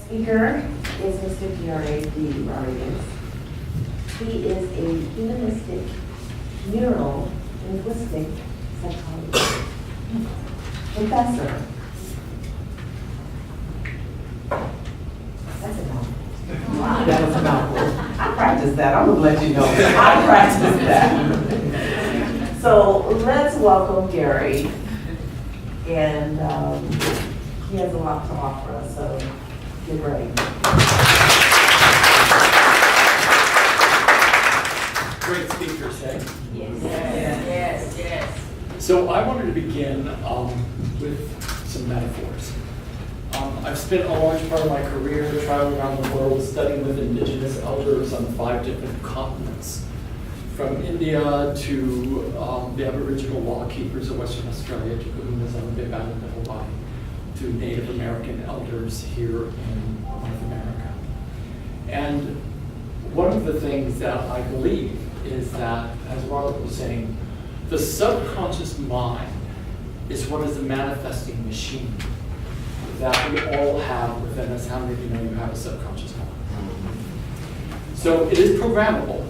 speaker is Mr. Gary D. Rodriguez. He is a humanistic neuro-linguistic psychologist professor. That's a mouthful. Wow. That was a mouthful. I practiced that. I'm gonna let you know. I practiced that. So let's welcome Gary. And he has a lot to offer us, so get ready. Great speakers, eh? Yes. So I wanted to begin with some metaphors. I've spent a large part of my career traveling around the world studying with indigenous elders on 5 different continents, from India to the Aboriginal law keepers of Western Australia, to Kahunas on the Big Island of Hawaii, to Native American elders here in North America. And one of the things that I believe is that, as Robert was saying, the subconscious mind is what is a manifesting machine that we all have within us. How many of you know you have a subconscious mind? So it is programmable.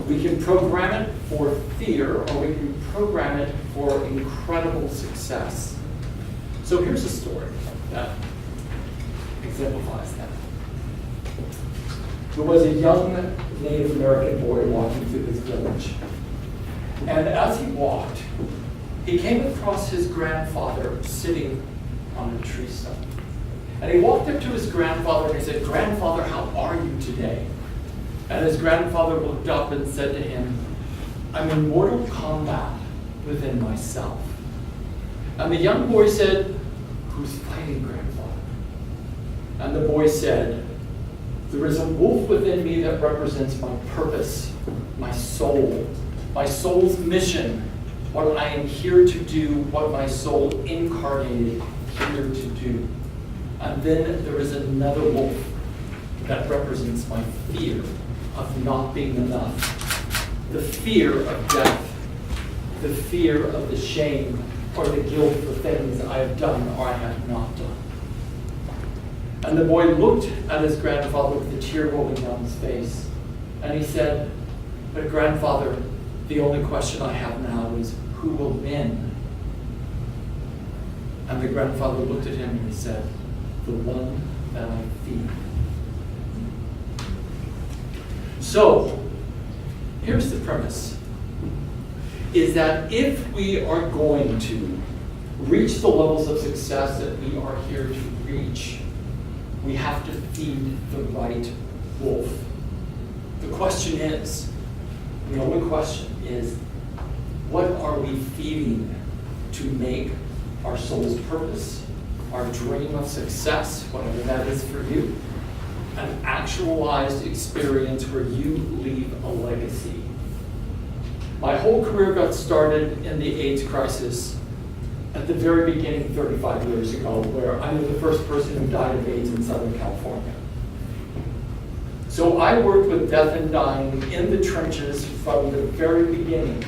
We can program it for fear, or we can program it for incredible success. So here's a story that exemplifies that. There was a young Native American boy walking through his village. And as he walked, he came across his grandfather sitting on a tree stump. And he walked up to his grandfather and he said, "Grandfather, how are you today?" And his grandfather looked up and said to him, "I'm in mortal combat within myself." And the young boy said, "Who's fighting, grandfather?" And the boy said, "There is a wolf within me that represents my purpose, my soul's mission, what I am here to do, what my soul incarnated here to do. And then there is another wolf that represents my fear of not being enough, the fear of death, the fear of the shame or the guilt for things I have done or I have not done." And the boy looked at his grandfather with a tear rolling down his face, and he said, "But grandfather, the only question I have now is, who will win?" And the grandfather looked at him and he said, "The one that I feed." So, here's the premise, is that if we are going to reach the levels of success that we are here to reach, we have to feed the right wolf. The question is, the only question is, what are we feeding to make our soul's purpose, our dream of success, whatever that is for you, an actualized experience where you leave a legacy? My whole career got started in the AIDS crisis at the very beginning 35 years ago, where I knew the first person who died of AIDS in Southern California. So I worked with death and dying in the trenches from the very beginning,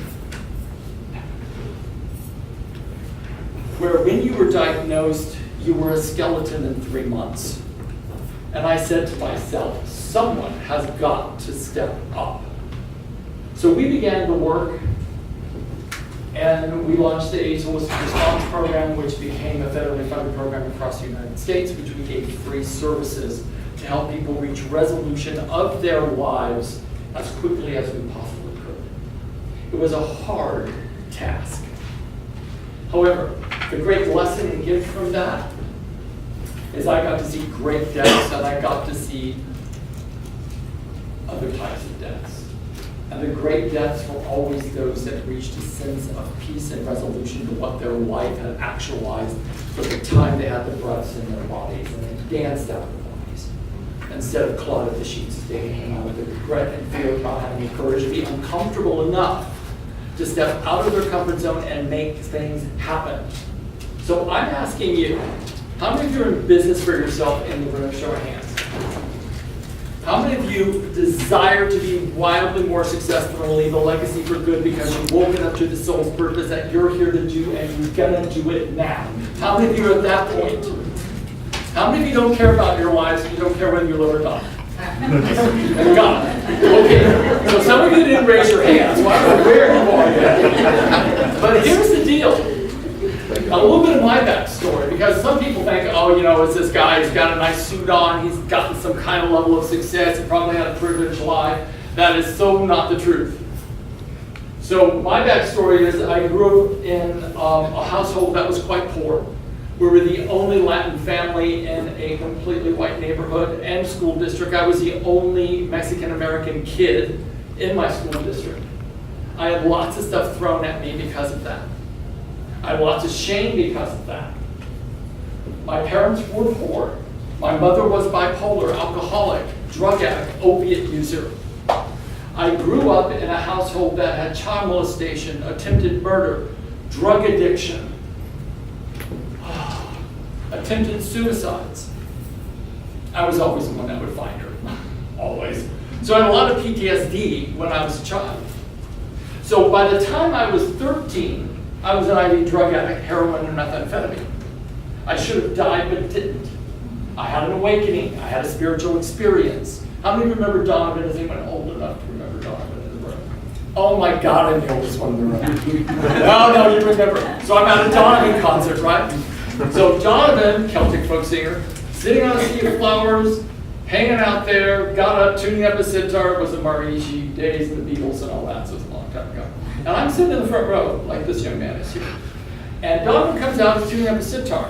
where when you were diagnosed, you were a skeleton in 3 months. And I said to myself, someone has got to step up. So we began to work, and we launched the AIDS Holistic Response Program, which became a federally funded program across the United States, which we gave free services to help people reach resolution of their lives as quickly as we possibly could. It was a hard task. However, the great lesson and gift from that is I got to see great deaths, and I got to see other types of deaths. And the great deaths were always those that reached a sense of peace and resolution to what their life had actualized for the time they had the breaths in their bodies, and they danced out of their bodies instead of clawed at the sheets of day and came out with the regret and fear about having the courage to be uncomfortable enough to step out of their comfort zone and make things happen. So I'm asking you, how many of you are in business for yourself in the room? Show of hands. How many of you desire to be wildly more successful and leave a legacy for good because you've woken up to the soul's purpose that you're here to do and you're gonna do it now? How many of you are at that point? How many of you don't care about your wives and you don't care whether you live or die? Thank God. Okay, so some of you didn't raise your hands, so I don't know where you are yet. But here's the deal. A little bit of my backstory, because some people think, oh, you know, it's this guy, he's got a nice suit on, he's gotten some kind of level of success, he probably had a privileged life. That is so not the truth. So my backstory is I grew up in a household that was quite poor. We were the only Latin family in a completely white neighborhood and school district. I was the only Mexican-American kid in my school district. I had lots of stuff thrown at me because of that. I had lots of shame because of that. My parents were poor. My mother was bipolar, alcoholic, drug addict, opiate user. I grew up in a household that had child molestation, attempted murder, drug addiction, attempted suicides. I was always the one that would find her, always. So I had a lot of PTSD when I was a child. So by the time I was 13, I was an IV drug addict, heroin and methamphetamine. I should have died, but didn't. I had an awakening. I had a spiritual experience. How many remember Donovan? Is anyone old enough to remember Donovan in the room? Oh my God, I'm the oldest one in the room. No, you remember. So I'm at a Donovan concert, right? So Donovan, Celtic folk singer, sitting on a sea of flowers, hanging out there, got up, tuning up a sitar. It was the Mariachi days and the Beatles and all that, so it was a long time ago. And I'm sitting in the front row, like this young man is here. And Donovan comes out, he's tuning up a sitar.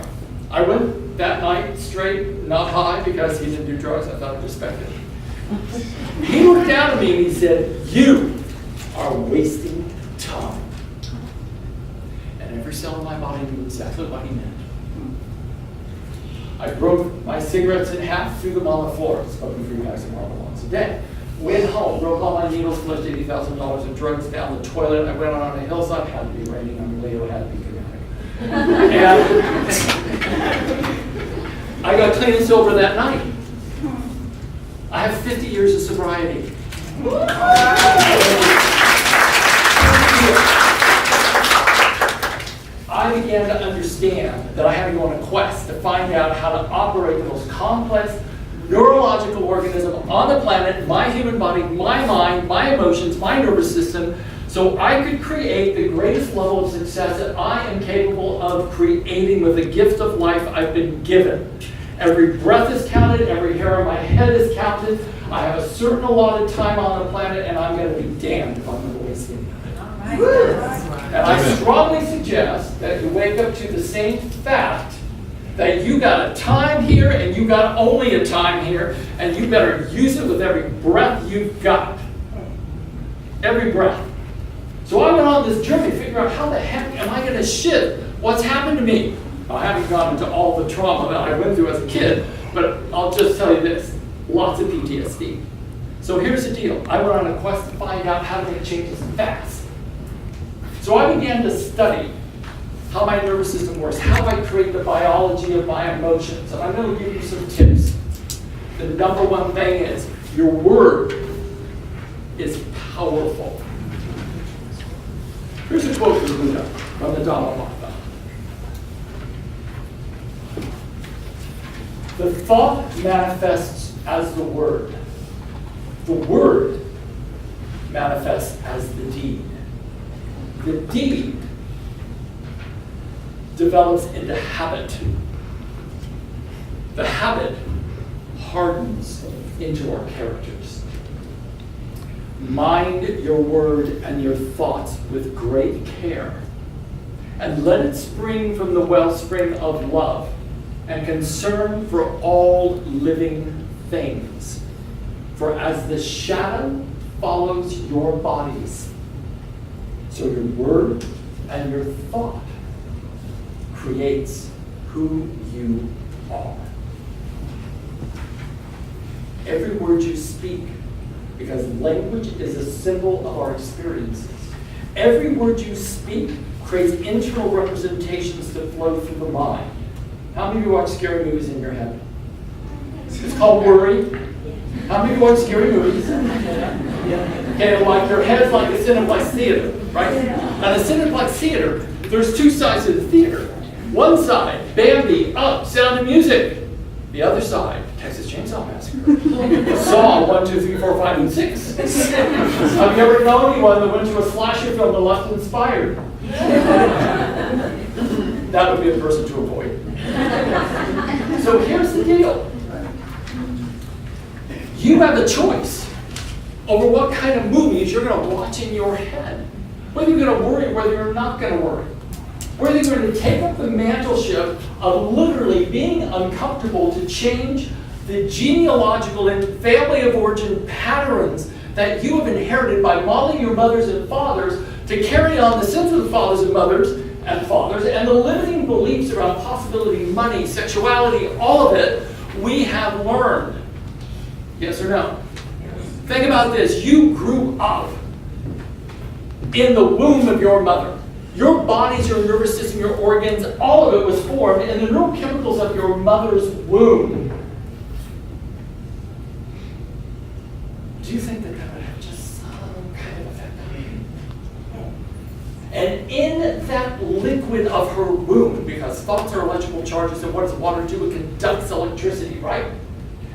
I went that night straight, not high, because he didn't do drugs. I thought I'd respect it. He looked down at me and he said, "You are wasting time." And every cell in my body knew exactly what he meant. I broke my cigarettes in half, threw them on the floor, smoking 3 packs of Marlboro once a day. Went home, broke all my needles, flushed $80,000 of drugs down the toilet. I went on a hillside, had to be raining on the Leo, had to be dramatic. And I got clean and sober that night. I have 50 years of sobriety. I began to understand that I had to go on a quest to find out how to operate the most complex neurological organism on the planet, my human body, my mind, my emotions, my nervous system, so I could create the greatest level of success that I am capable of creating with the gift of life I've been given. Every breath is counted, every hair on my head is counted. I have a certain allotted time on the planet, and I'm going to be damned if I'm going to waste any of it. And I strongly suggest that you wake up to the same fact that you got a time here and you got only a time here, and you better use it with every breath you've got. Every breath. So I went on this journey to figure out how the heck am I going to shift what's happened to me. I haven't gone into all the trauma that I went through as a kid, but I'll just tell you this, lots of PTSD. So here's the deal. I went on a quest to find out how to make changes fast. So I began to study how my nervous system works, how I create the biology of my emotions. And I'm going to give you some tips. The number one thing is your word is powerful. Here's a quote from Buddha, from the Dhammapada. The thought manifests as the word. The word manifests as the deed. The deed develops into habit. The habit hardens into our characters. Mind your word and your thoughts with great care, and let it spring from the wellspring of love and concern for all living things. For as the shadow follows your bodies, so your word and your thought creates who you are. Every word you speak, because language is a symbol of our experiences. Every word you speak creates internal representations that flow through the mind. How many of you watch scary movies in your head? It's called worry. How many of you watch scary movies? Okay, like your head's like a Cineplex theater, right? And a Cineplex theater, there's two sides of the theater. One side, Bambi, up, Sound of Music. The other side, Texas Chainsaw Massacre, Saw 1, 2, 3, 4, 5, and 6. Have you ever known anyone that went to a slasher film and left inspired? That would be a person to avoid. So here's the deal. You have a choice over what kind of movies you're going to watch in your head. Whether you're going to worry, whether you're not going to worry. Whether you're going to take up the mantleship of literally being uncomfortable to change the genealogical and family of origin patterns that you have inherited by modeling your mothers and fathers to carry on the sins of the fathers and mothers and fathers and the limiting beliefs around possibility, money, sexuality, all of it, we have learned. Yes or no? Think about this. You grew up in the womb of your mother. Your bodies, your nervous system, your organs, all of it was formed in the neurochemicals of your mother's womb. Do you think that would have just some kind of effect on you? And in that liquid of her womb, because thoughts are electrical charges, and what does water do? It conducts electricity, right?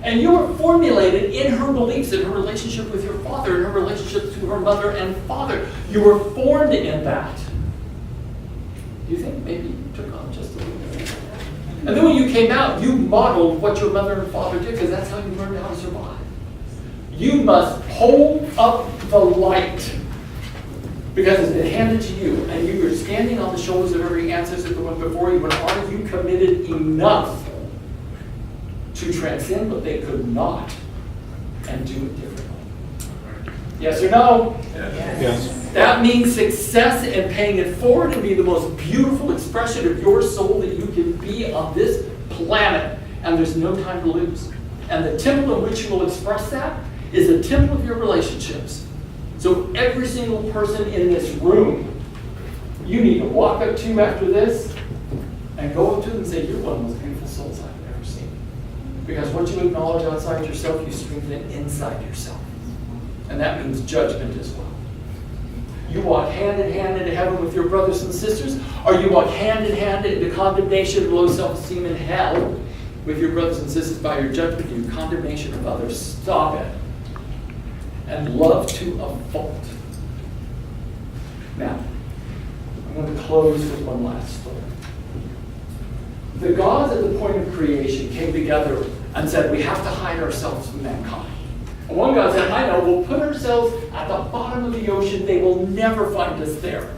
And you were formulated in her beliefs, in her relationship with your father, in her relationship to her mother and father. You were formed in that. Do you think maybe you took on just a little bit? And then when you came out, you modeled what your mother and father did, because that's how you learned how to survive. You must hold up the light, because it's been handed to you, and you were standing on the shoulders of every ancestor that went before you, and are you committed enough to transcend what they could not and do it differently? Yes or no? Yes. That means success and paying it forward and be the most beautiful expression of your soul that you can be on this planet. And there's no time to lose. And the temple in which you will express that is a temple of your relationships. So every single person in this room, you need to walk up to after this and go up to them and say, you're one of the most beautiful souls I've ever seen. Because what you acknowledge outside yourself, you strengthen inside yourself. And that means judgment as well. You walk hand in hand into heaven with your brothers and sisters, or you walk hand in hand into condemnation, low self-esteem, and hell with your brothers and sisters by your judgment and your condemnation of others. Stop it. And love to a fault. Now, I'm going to close with one last story. The gods at the point of creation came together and said, we have to hide ourselves from mankind. And one God said, I know, we'll put ourselves at the bottom of the ocean. They will never find us there.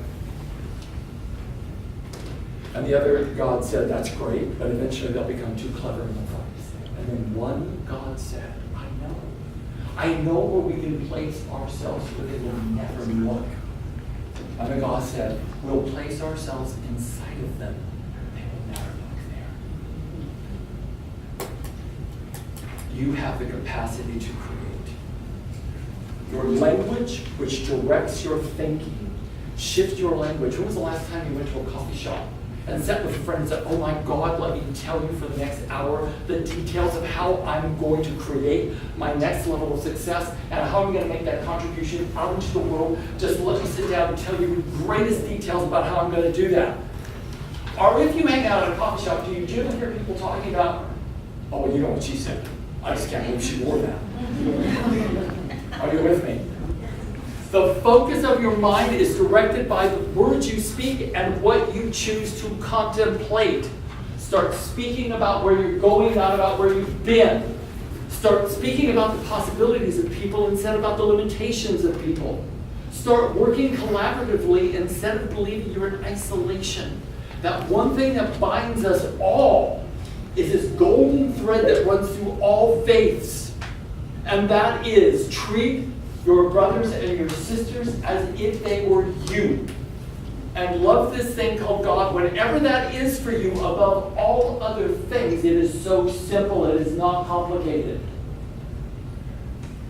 And the other God said, that's great, but eventually they'll become too clever and they'll find us there. And then one God said, I know where we can place ourselves where they will never look. And the God said, we'll place ourselves inside of them. They will never look there. You have the capacity to create. Your language, which directs your thinking, shift your language. When was the last time you went to a coffee shop and sat with friends and said, oh my God, let me tell you for the next hour the details of how I'm going to create my next level of success and how I'm going to make that contribution out into the world. Just let me sit down and tell you the greatest details about how I'm going to do that. Or if you hang out at a coffee shop, do you generally hear people talking about, oh, well, you know what she said. I just can't believe she wore that. Are you with me? The focus of your mind is directed by the words you speak and what you choose to contemplate. Start speaking about where you're going, not about where you've been. Start speaking about the possibilities of people instead of about the limitations of people. Start working collaboratively instead of believing you're in isolation. That one thing that binds us all is this golden thread that runs through all faiths. And that is treat your brothers and your sisters as if they were you. And love this thing called God, whatever that is for you, above all other things. It is so simple, it is not complicated.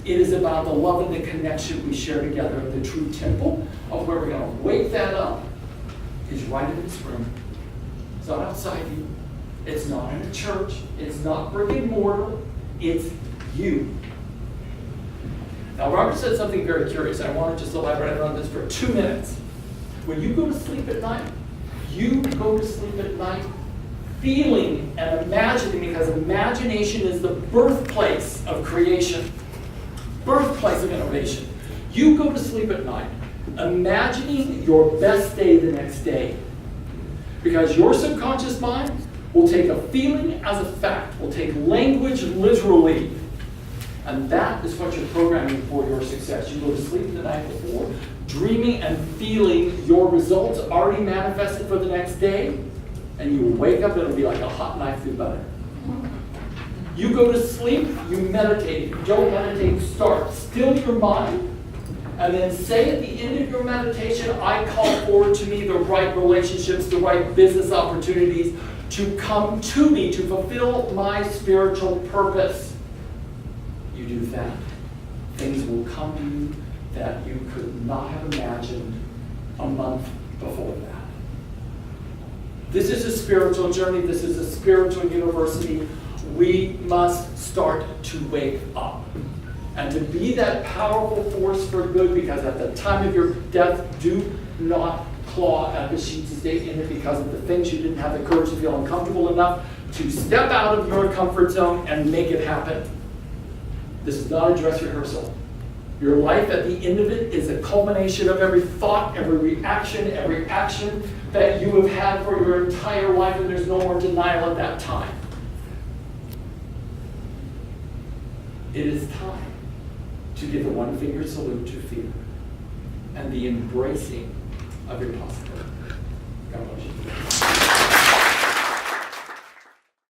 It is about the love and the connection we share together. The true temple of where we're going to wake that up is right in this room. It's not outside you. It's not in a church. It's not brick and mortar. It's you. Now, Robert said something very curious. I want to just elaborate on this for 2 minutes. When you go to sleep at night, you go to sleep at night feeling and imagining, because imagination is the birthplace of creation, birthplace of innovation. You go to sleep at night imagining your best day the next day, because your subconscious mind will take a feeling as a fact, will take language literally, and that is what you're programming for your success. You go to sleep the night before dreaming and feeling your results already manifested for the next day, and you wake up and it'll be like a hot knife through butter. You go to sleep, you meditate. If you don't meditate, start. Still your mind, and then say at the end of your meditation, I call forward to me the right relationships, the right business opportunities to come to me to fulfill my spiritual purpose. You do that, things will come to you that you could not have imagined a month before that. This is a spiritual journey. This is a spiritual university. We must start to wake up and to be that powerful force for good, because at the time of your death, do not claw at the sheets of state in it because of the things you didn't have the courage to feel uncomfortable enough to step out of your comfort zone and make it happen. This is not a dress rehearsal. Your life at the end of it is a culmination of every thought, every reaction, every action that you have had for your entire life, and there's no more denial at that time. It is time to give the one-finger salute to fear and the embracing of your possibility. God bless you.